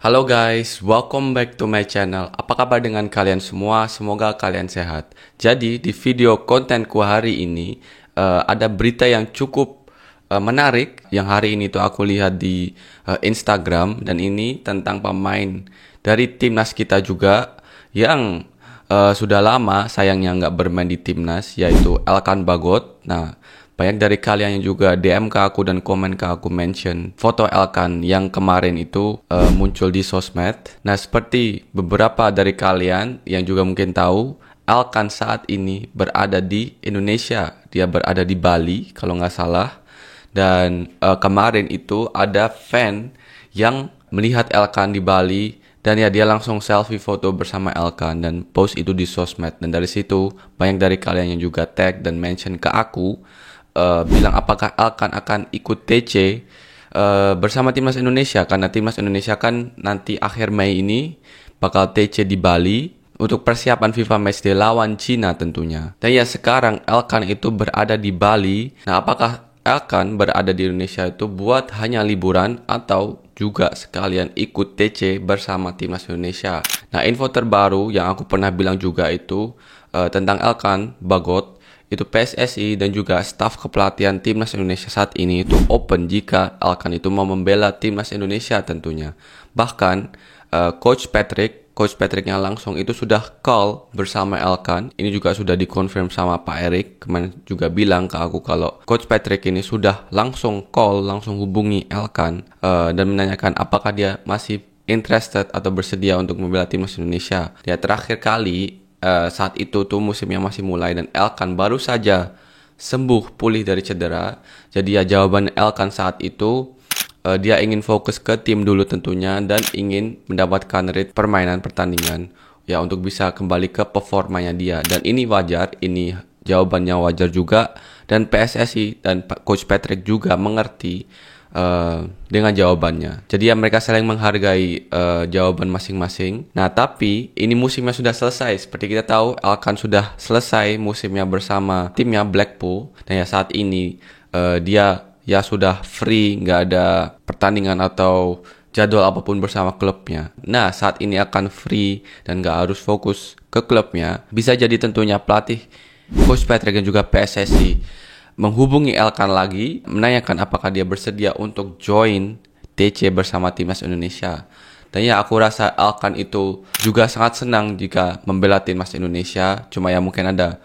Halo guys, welcome back to my channel. Apa kabar dengan kalian semua? Semoga kalian sehat. Jadi di video kontenku hari ini ada berita yang cukup menarik yang hari ini tuh aku lihat di Instagram, dan ini tentang pemain dari timnas kita juga yang sudah lama sayangnya nggak bermain di timnas, yaitu Elkan Bagot. Nah, banyak dari kalian yang juga DM ke aku dan komen ke aku mention foto Elkan yang kemarin itu muncul di sosmed. Nah, seperti beberapa dari kalian yang juga mungkin tahu, Elkan saat ini berada di Indonesia. Dia berada di Bali kalau nggak salah. Dan kemarin itu ada fan yang melihat Elkan di Bali, dan ya dia langsung selfie foto bersama Elkan dan post itu di sosmed. Dan dari situ banyak dari kalian yang juga tag dan mention ke aku, bilang apakah Elkan akan ikut TC bersama timnas Indonesia, karena timnas Indonesia kan nanti akhir Mei ini bakal TC di Bali untuk persiapan FIFA Matchday lawan Cina tentunya. Dan ya sekarang Elkan itu berada di Bali. Nah, apakah Elkan berada di Indonesia itu buat hanya liburan atau juga sekalian ikut TC bersama timnas Indonesia? Nah, info terbaru yang aku pernah bilang juga itu tentang Elkan Bagot, itu PSSI dan juga staf kepelatihan timnas Indonesia saat ini itu open jika Elkan itu mau membela timnas Indonesia tentunya. Bahkan Coach Patricknya langsung itu sudah call bersama Elkan. Ini juga sudah dikonfirm sama Pak Erik. Kemarin juga bilang ke aku kalau Coach Patrick ini sudah langsung hubungi Elkan dan menanyakan apakah dia masih interested atau bersedia untuk membela timnas Indonesia. Ya, terakhir kali saat itu tuh musimnya masih mulai dan Elkan baru saja sembuh pulih dari cedera. Jadi ya jawaban Elkan saat itu dia ingin fokus ke tim dulu tentunya dan ingin mendapatkan rate pertandingan ya untuk bisa kembali ke performanya dia. Dan ini wajar, ini jawabannya wajar juga, dan PSSI dan Coach Patrick juga mengerti dengan jawabannya. Jadi ya mereka saling menghargai jawaban masing-masing. Nah, tapi ini musimnya sudah selesai. Seperti kita tahu, Elkan sudah selesai musimnya bersama timnya Blackpool. Dan ya saat ini dia ya sudah free, nggak ada pertandingan atau jadwal apapun bersama klubnya. Nah, saat ini akan free dan nggak harus fokus ke klubnya. Bisa jadi tentunya pelatih Coach Patrick dan juga PSSI menghubungi Elkan lagi, menanyakan apakah dia bersedia untuk join TC bersama timnas Indonesia. Dan ya aku rasa Elkan itu juga sangat senang jika membela timnas Indonesia. Cuma ya mungkin ada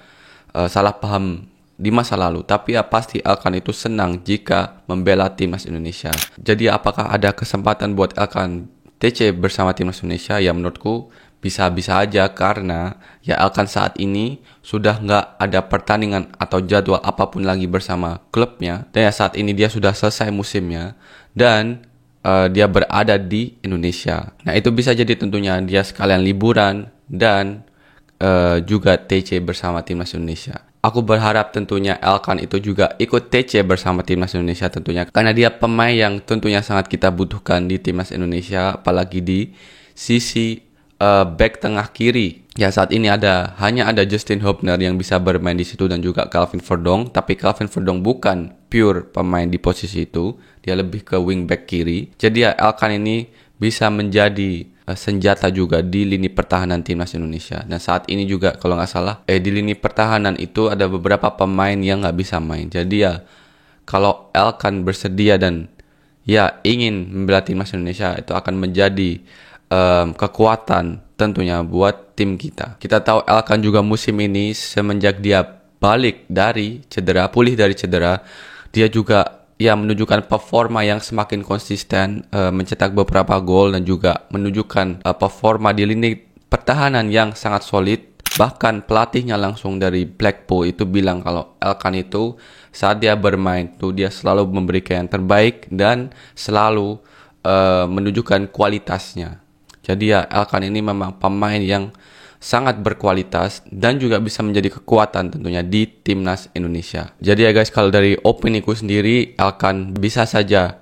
salah paham di masa lalu. Tapi ya pasti Elkan itu senang jika membela timnas Indonesia. Jadi apakah ada kesempatan buat Elkan TC bersama timnas Indonesia? Ya menurutku bisa-bisa aja, karena ya Elkan saat ini sudah nggak ada pertandingan atau jadwal apapun lagi bersama klubnya. Dan ya saat ini dia sudah selesai musimnya dan dia berada di Indonesia. Nah, itu bisa jadi tentunya dia sekalian liburan dan juga TC bersama timnas Indonesia. Aku berharap tentunya Elkan itu juga ikut TC bersama timnas Indonesia tentunya, karena dia pemain yang tentunya sangat kita butuhkan di timnas Indonesia, apalagi di sisi back tengah kiri. Ya saat ini hanya ada Justin Hubner yang bisa bermain di situ dan juga Calvin Verdong, tapi Calvin Verdong bukan pure pemain di posisi itu, dia lebih ke wing back kiri. Jadi ya Elkan ini bisa menjadi senjata juga di lini pertahanan timnas Indonesia. Dan saat ini juga kalau nggak salah di lini pertahanan itu ada beberapa pemain yang nggak bisa main. Jadi ya kalau Elkan bersedia dan ya ingin membela timnas Indonesia, itu akan menjadi kekuatan tentunya buat tim kita. Kita tahu Elkan juga musim ini semenjak dia balik dari cedera, pulih dari cedera, dia juga ya menunjukkan performa yang semakin konsisten, mencetak beberapa gol dan juga menunjukkan performa di lini pertahanan yang sangat solid. Bahkan pelatihnya langsung dari Blackpool itu bilang kalau Elkan itu saat dia bermain tuh dia selalu memberikan yang terbaik dan selalu menunjukkan kualitasnya. Jadi ya Elkan ini memang pemain yang sangat berkualitas dan juga bisa menjadi kekuatan tentunya di timnas Indonesia. Jadi ya guys, kalau dari opiniku sendiri, Elkan bisa saja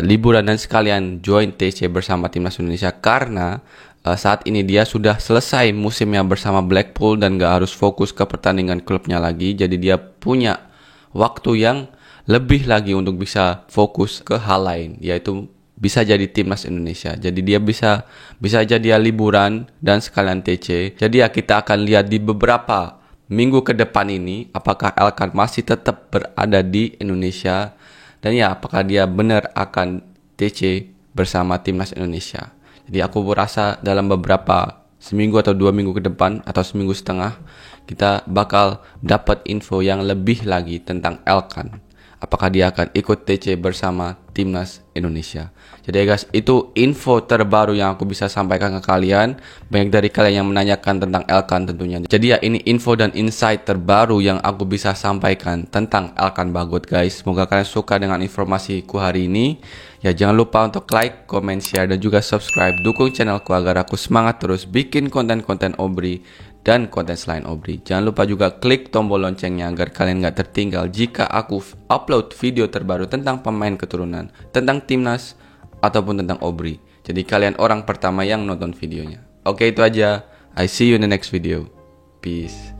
liburan dan sekalian join TC bersama timnas Indonesia, karena saat ini dia sudah selesai musimnya bersama Blackpool dan gak harus fokus ke pertandingan klubnya lagi. Jadi dia punya waktu yang lebih lagi untuk bisa fokus ke hal lain, yaitu bisa jadi timnas Indonesia. Jadi dia bisa aja dia liburan dan sekalian TC. Jadi ya kita akan lihat di beberapa minggu ke depan ini apakah Elkan masih tetap berada di Indonesia dan ya apakah dia benar akan TC bersama timnas Indonesia. Jadi aku berasa dalam beberapa seminggu atau 2 minggu ke depan atau seminggu setengah kita bakal dapat info yang lebih lagi tentang Elkan. Apakah dia akan ikut TC bersama timnas Indonesia. Jadi guys, itu info terbaru yang aku bisa sampaikan ke kalian. Banyak dari kalian yang menanyakan tentang Elkan tentunya. Jadi ya ini info dan insight terbaru yang aku bisa sampaikan tentang Elkan Bagot guys. Semoga kalian suka dengan informasiku hari ini. Ya jangan lupa untuk like, comment, share, dan juga subscribe. Dukung channelku agar aku semangat terus bikin konten-konten Obri dan konten selain Obri. Jangan lupa juga klik tombol loncengnya agar kalian gak tertinggal jika aku upload video terbaru tentang pemain keturunan, tentang timnas, ataupun tentang Obri. Jadi kalian orang pertama yang nonton videonya. Oke, itu aja. I see you in the next video. Peace.